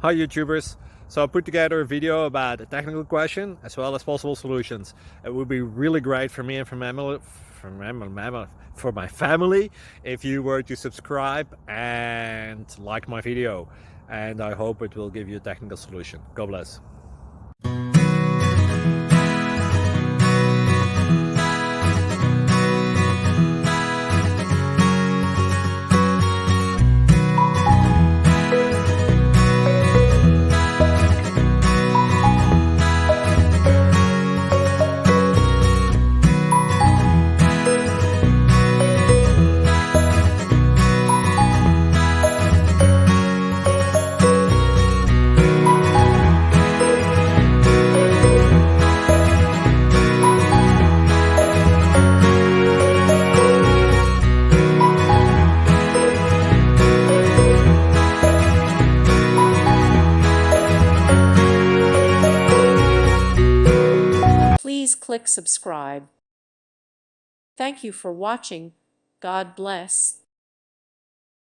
Hi YouTubers! So I put together a video about a technical question as well as possible solutions. It would be really great for me and for my family if you were to subscribe and like my video, and I hope it will give you a technical solution. God bless. Please click subscribe. Thank you for watching. God bless.